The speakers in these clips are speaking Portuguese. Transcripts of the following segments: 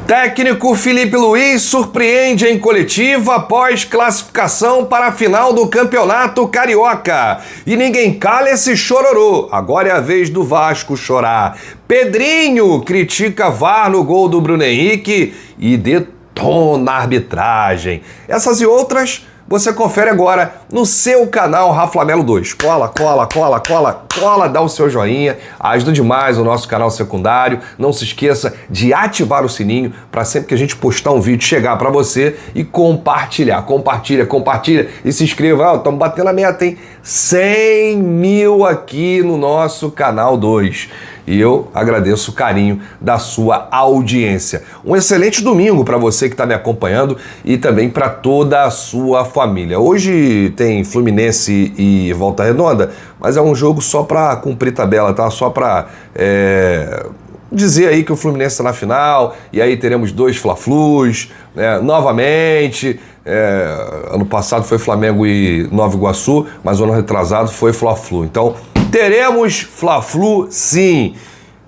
Técnico Filipe Luiz surpreende em coletiva após classificação para a final do Campeonato Carioca. E ninguém cala esse chororô. Agora é a vez do Vasco chorar. Pedrinho critica VAR no gol do Bruno Henrique e detona a arbitragem. Essas e outras você confere agora no seu canal Raflamelo 2. Cola, dá o seu joinha, ajuda demais o nosso canal secundário. Não se esqueça de ativar o sininho para sempre que a gente postar um vídeo chegar para você e compartilhar. Compartilha e se inscreva. Estamos batendo a meta, hein? 100 mil aqui no nosso canal 2. E eu agradeço o carinho da sua audiência. Um excelente domingo para você que está me acompanhando e também para toda a sua família. Hoje tem Fluminense e Volta Redonda, mas é um jogo só para cumprir tabela, tá? Só para dizer aí que o Fluminense está na final, e aí teremos 2 Fla-Flus, né? Novamente. Ano passado foi Flamengo e Nova Iguaçu, mas o ano retrasado foi Fla-Flu. Então, teremos Fla-Flu, sim.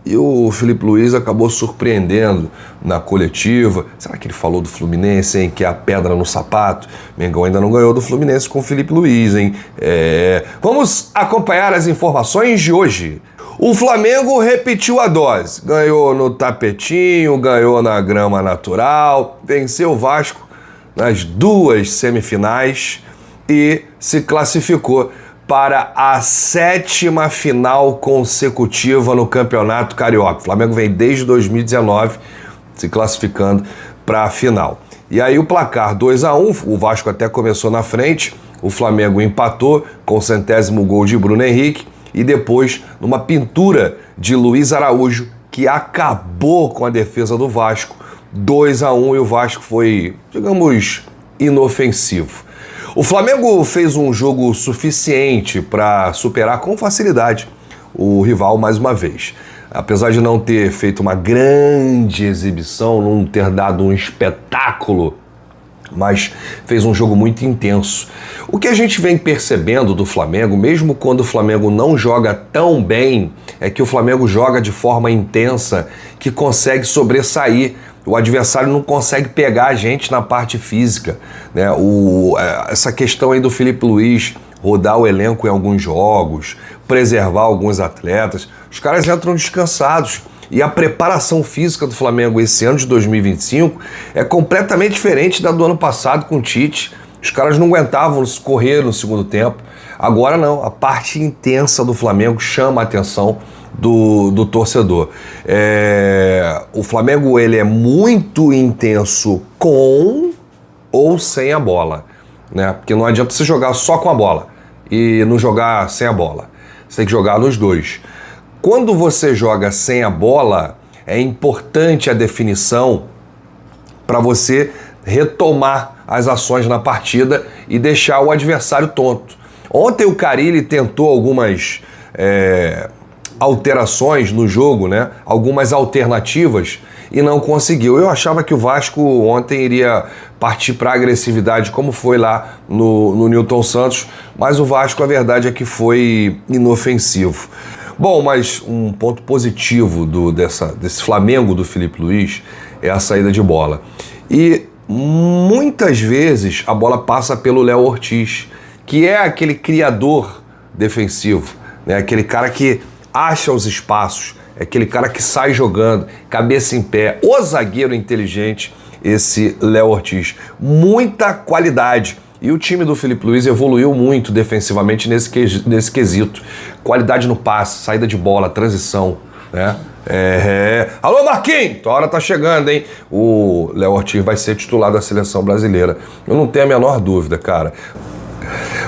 E o Filipe Luiz acabou surpreendendo na coletiva. Será que ele falou do Fluminense, hein? Que é a pedra no sapato. Mengão ainda não ganhou do Fluminense com o Filipe Luiz, hein? Vamos acompanhar as informações de hoje. O Flamengo repetiu a dose. Ganhou no tapetinho, ganhou na grama natural, venceu o Vasco nas 2 semifinais e se classificou para a 7ª final consecutiva no Campeonato Carioca. O Flamengo vem desde 2019 se classificando para a final. E aí o placar 2-1, o Vasco até começou na frente, o Flamengo empatou com o 100º gol de Bruno Henrique e depois numa pintura de Luiz Araújo que acabou com a defesa do Vasco, 2-1, e o Vasco foi, digamos, inofensivo. O Flamengo fez um jogo suficiente para superar com facilidade o rival mais uma vez. Apesar de não ter feito uma grande exibição, não ter dado um espetáculo, mas fez um jogo muito intenso. O que a gente vem percebendo do Flamengo, mesmo quando o Flamengo não joga tão bem, é que o Flamengo joga de forma intensa, que consegue sobressair. O adversário não consegue pegar a gente na parte física, né? Essa questão aí do Filipe Luiz rodar o elenco em alguns jogos, preservar alguns atletas, os caras entram descansados. E a preparação física do Flamengo esse ano de 2025 é completamente diferente da do ano passado com o Tite. Os caras não aguentavam correr no segundo tempo. Agora não, a parte intensa do Flamengo chama a atenção do torcedor. O Flamengo ele é muito intenso com ou sem a bola, né? Porque não adianta você jogar só com a bola e não jogar sem a bola. Você tem que jogar nos dois. Quando você joga sem a bola, é importante a definição para você retomar as ações na partida e deixar o adversário tonto. Ontem o Carille tentou algumas alterações no jogo, né? Algumas alternativas e não conseguiu. Eu achava que o Vasco ontem iria partir para a agressividade, como foi lá no Newton Santos, mas o Vasco, a verdade é que foi inofensivo. Bom, mas um ponto positivo desse Flamengo do Filipe Luiz é a saída de bola. E muitas vezes a bola passa pelo Léo Ortiz, que é aquele criador defensivo, né? Aquele cara que acha os espaços, é aquele cara que sai jogando, cabeça em pé, o zagueiro inteligente, esse Léo Ortiz. Muita qualidade. E o time do Filipe Luiz evoluiu muito defensivamente nesse quesito. Qualidade no passe, saída de bola, transição, né? Alô, Marquinhos! Tua hora tá chegando, hein? O Léo Ortiz vai ser titular da seleção brasileira. Eu não tenho a menor dúvida, cara.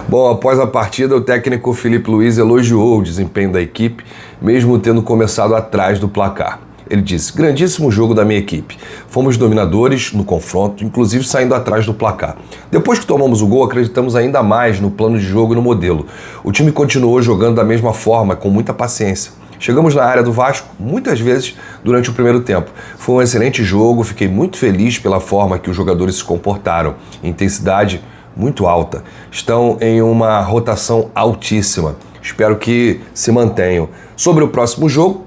Bom, após a partida, o técnico Filipe Luiz elogiou o desempenho da equipe, mesmo tendo começado atrás do placar. Ele disse: grandíssimo jogo da minha equipe. Fomos dominadores no confronto, inclusive saindo atrás do placar. Depois que tomamos o gol, acreditamos ainda mais no plano de jogo e no modelo. O time continuou jogando da mesma forma, com muita paciência. Chegamos na área do Vasco muitas vezes durante o primeiro tempo. Foi um excelente jogo, fiquei muito feliz pela forma que os jogadores se comportaram. Intensidade muito alta. Estão em uma rotação altíssima. Espero que se mantenham. Sobre o próximo jogo,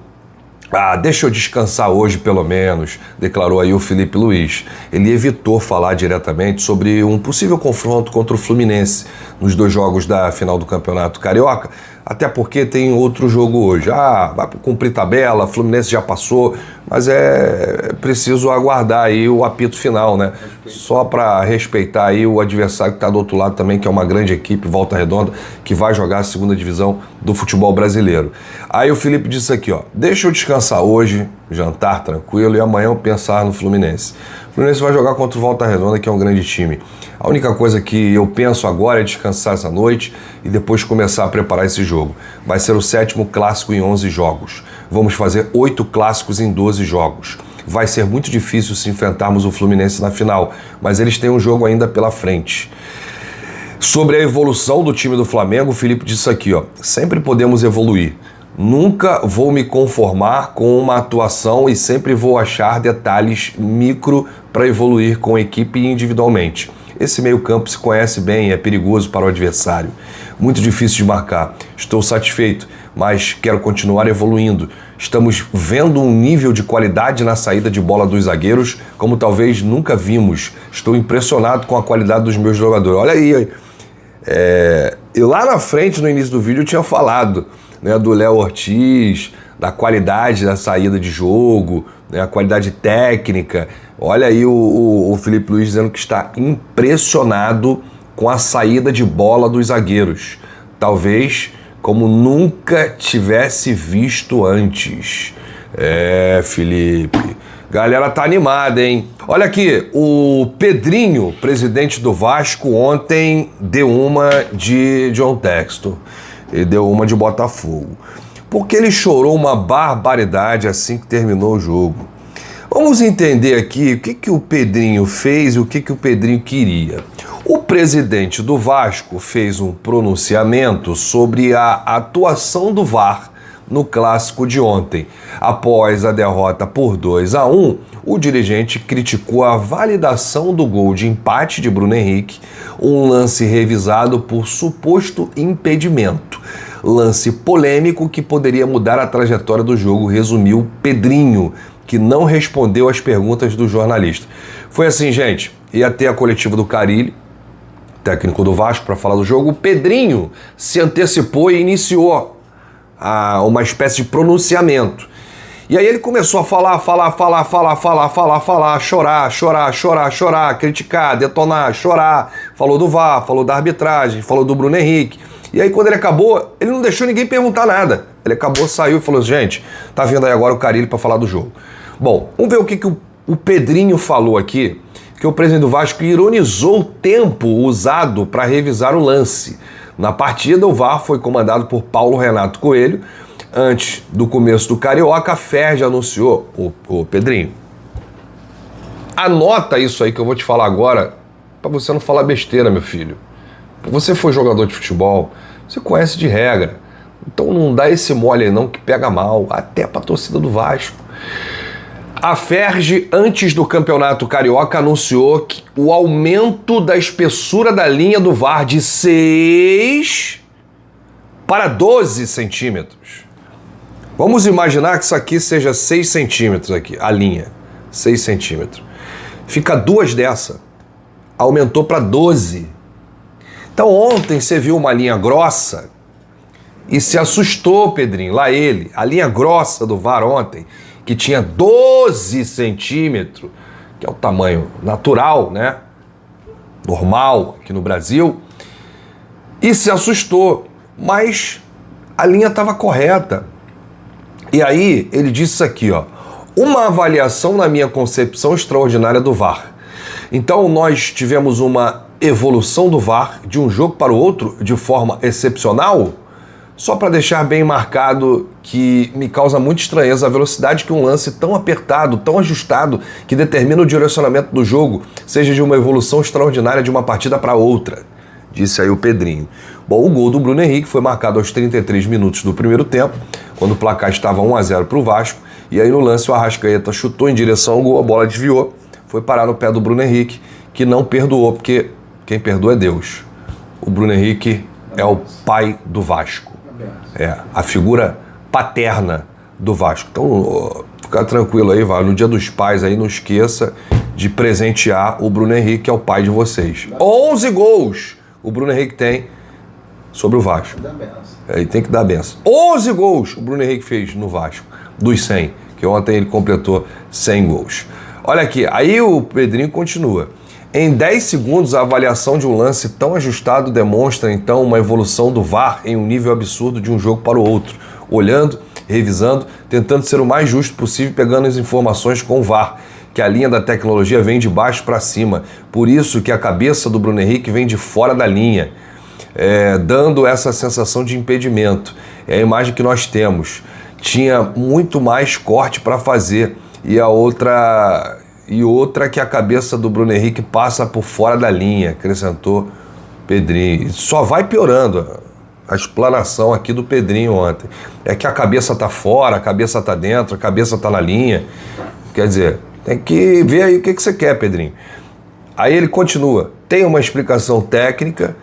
Deixa eu descansar hoje pelo menos, declarou aí o Felipe Luiz. Ele evitou falar diretamente sobre um possível confronto contra o Fluminense nos 2 jogos da final do Campeonato Carioca, até porque tem outro jogo hoje. Vai cumprir tabela, Fluminense já passou, mas é preciso aguardar aí o apito final, né? Só para respeitar aí o adversário que está do outro lado também, que é uma grande equipe, Volta Redonda, que vai jogar a 2ª divisão do futebol brasileiro. Aí o Felipe disse aqui, deixa eu descansar hoje, jantar tranquilo, e amanhã eu pensar no Fluminense. O Fluminense vai jogar contra o Volta Redonda, que é um grande time. A única coisa que eu penso agora é descansar essa noite e depois começar a preparar esse jogo. Vai ser o 7º clássico em 11 jogos. Vamos fazer 8 clássicos em 12 jogos. Vai ser muito difícil se enfrentarmos o Fluminense na final, mas eles têm um jogo ainda pela frente. Sobre a evolução do time do Flamengo, o Felipe disse aqui, sempre podemos evoluir. Nunca vou me conformar com uma atuação e sempre vou achar detalhes micro para evoluir com a equipe e individualmente. Esse meio-campo se conhece bem e é perigoso para o adversário. Muito difícil de marcar. Estou satisfeito, mas quero continuar evoluindo. Estamos vendo um nível de qualidade na saída de bola dos zagueiros como talvez nunca vimos. Estou impressionado com a qualidade dos meus jogadores. Olha aí. E lá na frente, no início do vídeo, eu tinha falado, né, do Léo Ortiz, da qualidade da saída de jogo, né, a qualidade técnica. Olha aí o Felipe Luiz dizendo que está impressionado com a saída de bola dos zagueiros. Talvez como nunca tivesse visto antes. Felipe, galera tá animada, hein? Olha aqui, o Pedrinho, presidente do Vasco, ontem deu uma de John Textor. Ele deu uma de Botafogo. Porque ele chorou uma barbaridade assim que terminou o jogo. Vamos entender aqui o que o Pedrinho fez e o que o Pedrinho queria. O presidente do Vasco fez um pronunciamento sobre a atuação do VAR no clássico de ontem. Após a derrota por 2-1, o dirigente criticou a validação do gol de empate de Bruno Henrique, um lance revisado por suposto impedimento. Lance polêmico que poderia mudar a trajetória do jogo, resumiu Pedrinho, que não respondeu às perguntas do jornalista. Foi assim, gente, ia ter a coletiva do Carille, técnico do Vasco, para falar do jogo. O Pedrinho se antecipou e iniciou uma espécie de pronunciamento. E aí ele começou a falar, chorar, criticar, detonar, chorar. Falou do VAR, falou da arbitragem, falou do Bruno Henrique. E aí quando ele acabou, ele não deixou ninguém perguntar nada. Ele acabou, saiu e falou, gente, tá vindo aí agora o Carille para falar do jogo. Bom, vamos ver o que o Pedrinho falou aqui, que o presidente do Vasco ironizou o tempo usado para revisar o lance. Na partida, o VAR foi comandado por Paulo Renato Coelho. Antes do começo do Carioca, a Ferj anunciou, o Pedrinho, anota isso aí que eu vou te falar agora, para você não falar besteira, meu filho. Você foi jogador de futebol, você conhece de regra, então não dá esse mole aí não que pega mal, até para a torcida do Vasco. A Ferj, antes do Campeonato Carioca, anunciou que o aumento da espessura da linha do VAR de 6 para 12 centímetros. Vamos imaginar que isso aqui seja 6 centímetros aqui, a linha, 6 centímetros. Fica 2 dessa, aumentou para 12. Então ontem você viu uma linha grossa e se assustou, Pedrinho, lá ele, a linha grossa do VAR ontem, que tinha 12 centímetros, que é o tamanho natural, né? Normal aqui no Brasil, e se assustou, mas a linha estava correta. E aí ele disse isso aqui, uma avaliação na minha concepção extraordinária do VAR. Então nós tivemos uma evolução do VAR de um jogo para o outro de forma excepcional. Só para deixar bem marcado que me causa muita estranheza a velocidade que um lance tão apertado, tão ajustado, que determina o direcionamento do jogo, seja de uma evolução extraordinária de uma partida para outra, disse aí o Pedrinho. Bom, o gol do Bruno Henrique foi marcado aos 33 minutos do primeiro tempo, quando o placar estava 1-0 para o Vasco, e aí no lance o Arrascaeta chutou em direção ao gol, a bola desviou, foi parar no pé do Bruno Henrique, que não perdoou, porque quem perdoa é Deus. O Bruno Henrique é o pai do Vasco. A figura paterna do Vasco. Então, fica tranquilo aí, vai. No Dia dos Pais aí, não esqueça de presentear o Bruno Henrique, que é o pai de vocês. 11 gols o Bruno Henrique tem sobre o Vasco. Ele tem que dar benção. 11 gols o Bruno Henrique fez no Vasco, dos 100, que ontem ele completou 100 gols. Olha aqui, aí o Pedrinho continua. Em 10 segundos, a avaliação de um lance tão ajustado demonstra, então, uma evolução do VAR em um nível absurdo de um jogo para o outro. Olhando, revisando, tentando ser o mais justo possível, pegando as informações com o VAR, que a linha da tecnologia vem de baixo para cima. Por isso que a cabeça do Bruno Henrique vem de fora da linha, dando essa sensação de impedimento. É a imagem que nós temos. Tinha muito mais corte para fazer. E outra que a cabeça do Bruno Henrique passa por fora da linha, acrescentou Pedrinho. Só vai piorando a explanação aqui do Pedrinho ontem. É que a cabeça tá fora, a cabeça tá dentro, a cabeça tá na linha. Quer dizer, tem que ver aí o que você quer, Pedrinho. Aí ele continua. Tem uma explicação técnica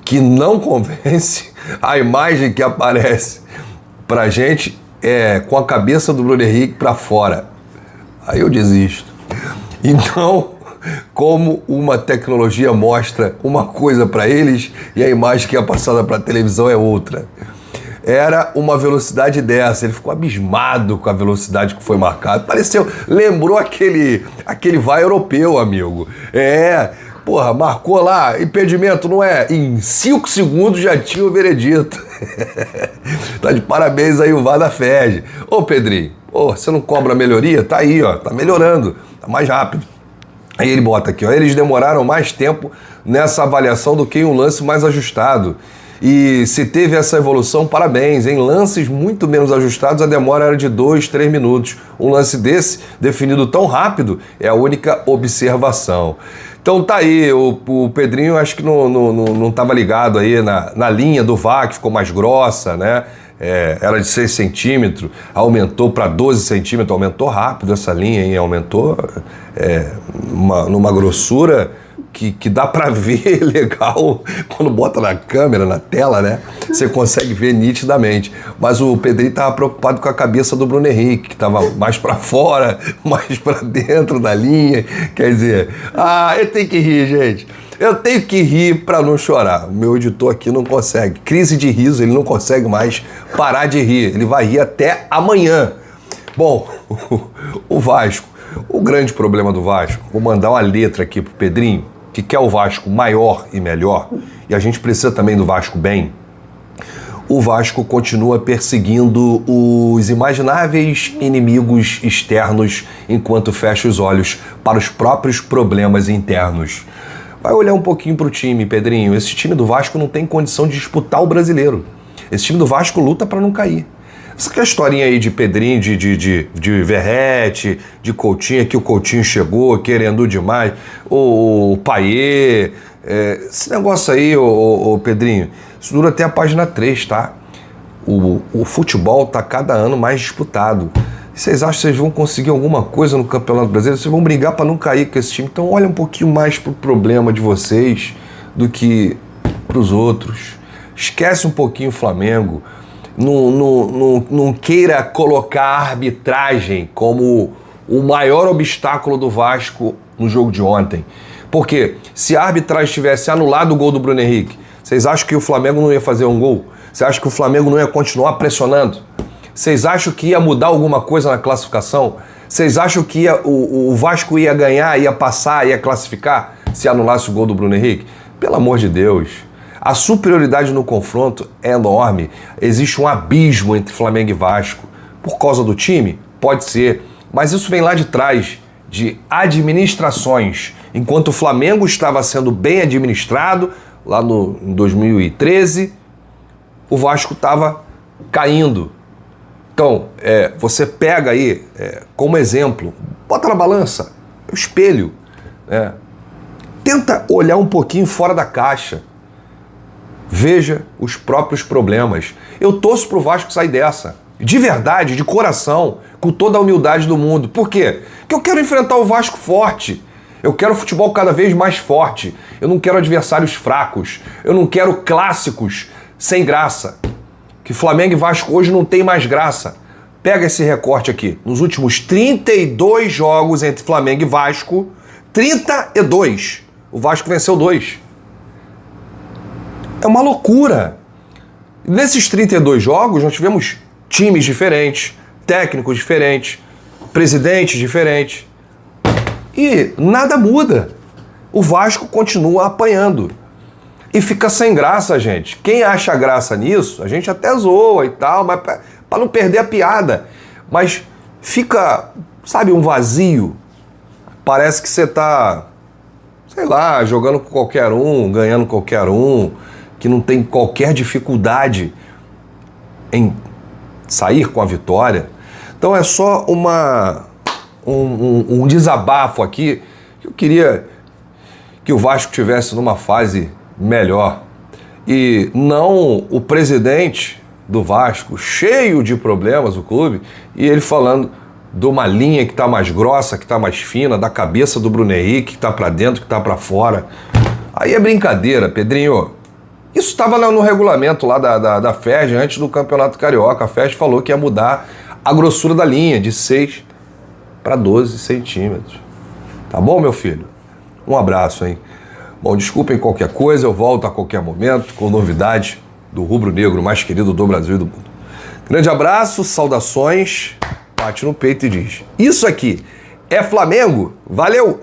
que não convence. A imagem que aparece pra gente é com a cabeça do Bruno Henrique pra fora. Aí eu desisto. Então, como uma tecnologia mostra uma coisa para eles e a imagem que é passada para a televisão é outra. Era uma velocidade dessa, ele ficou abismado com a velocidade que foi marcada. Lembrou aquele VAR europeu, amigo. Porra, marcou lá, impedimento, não é? Em 5 segundos já tinha o veredito. Tá de parabéns aí o VAR da FERJ. Ô, Pedrinho, você não cobra melhoria? Tá aí, ó, tá melhorando, tá mais rápido. Aí ele bota aqui, ó, eles demoraram mais tempo nessa avaliação do que em um lance mais ajustado. E se teve essa evolução, parabéns. Em lances muito menos ajustados, a demora era de 2, 3 minutos. Um lance desse, definido tão rápido, é a única observação. Então tá aí, o Pedrinho acho que não estava ligado aí na linha do VAR, que ficou mais grossa, né? Era de 6 centímetros, aumentou para 12 centímetros, aumentou rápido essa linha, hein? Aumentou numa grossura que dá para ver legal quando bota na câmera, na tela, né? Você consegue ver nitidamente. Mas o Pedrinho estava preocupado com a cabeça do Bruno Henrique, que estava mais para fora, mais para dentro da linha. Quer dizer, eu tenho que rir, gente. Eu tenho que rir para não chorar. O meu editor aqui não consegue. Crise de riso, ele não consegue mais parar de rir. Ele vai rir até amanhã. Bom, o Vasco. O grande problema do Vasco, vou mandar uma letra aqui pro Pedrinho, que quer o Vasco maior e melhor, e a gente precisa também do Vasco bem. O Vasco continua perseguindo os imagináveis inimigos externos enquanto fecha os olhos para os próprios problemas internos. Vai olhar um pouquinho para o time, Pedrinho. Esse time do Vasco não tem condição de disputar o Brasileiro. Esse time do Vasco luta para não cair. Essa que é a historinha aí de Pedrinho, de Verrete, de Coutinho, que o Coutinho chegou querendo demais, o Payet, esse negócio aí, o Pedrinho, isso dura até a página 3, tá? O futebol tá cada ano mais disputado. Vocês acham que vocês vão conseguir alguma coisa no Campeonato Brasileiro? Vocês vão brigar para não cair com esse time. Então olha um pouquinho mais pro problema de vocês do que pros outros. Esquece um pouquinho o Flamengo. Não queira colocar a arbitragem como o maior obstáculo do Vasco no jogo de ontem. Porque se a arbitragem tivesse anulado o gol do Bruno Henrique, vocês acham que o Flamengo não ia fazer um gol? Vocês acham que o Flamengo não ia continuar pressionando? Vocês acham que ia mudar alguma coisa na classificação? Vocês acham que o Vasco ia ganhar, ia passar, ia classificar se anulasse o gol do Bruno Henrique? Pelo amor de Deus. A superioridade no confronto é enorme. Existe um abismo entre Flamengo e Vasco. Por causa do time? Pode ser. Mas isso vem lá de trás, de administrações. Enquanto o Flamengo estava sendo bem administrado, lá em 2013, o Vasco estava caindo. Então, você pega aí, como exemplo, bota na balança, o espelho. Tenta olhar um pouquinho fora da caixa. Veja os próprios problemas. Eu torço pro Vasco sair dessa. De verdade, de coração, com toda a humildade do mundo. Por quê? Porque eu quero enfrentar o Vasco forte. Eu quero futebol cada vez mais forte. Eu não quero adversários fracos. Eu não quero clássicos sem graça. Que Flamengo e Vasco hoje não tem mais graça. Pega esse recorte aqui. Nos últimos 32 jogos entre Flamengo e Vasco, 32. O Vasco venceu 2. É uma loucura. Nesses 32 jogos, nós tivemos times diferentes, técnicos diferentes, presidentes diferentes. E nada muda. O Vasco continua apanhando. E fica sem graça, gente. Quem acha graça nisso, a gente até zoa e tal, mas para não perder a piada. Mas fica, sabe, um vazio. Parece que você tá, sei lá, jogando com qualquer um, ganhando qualquer um, que não tem qualquer dificuldade em sair com a vitória. Então é só um desabafo aqui. Eu queria que o Vasco tivesse numa fase melhor. E não o presidente do Vasco, cheio de problemas, o clube, e ele falando de uma linha que tá mais grossa, que tá mais fina, da cabeça do Bruno Henrique, que tá para dentro, que tá para fora. Aí é brincadeira, Pedrinho. Isso estava no regulamento lá da FERJ, antes do Campeonato Carioca. A FERJ falou que ia mudar a grossura da linha, de 6 para 12 centímetros. Tá bom, meu filho? Um abraço, hein? Bom, desculpem qualquer coisa, eu volto a qualquer momento com novidades do rubro-negro mais querido do Brasil e do mundo. Grande abraço, saudações, bate no peito e diz: isso aqui é Flamengo, valeu!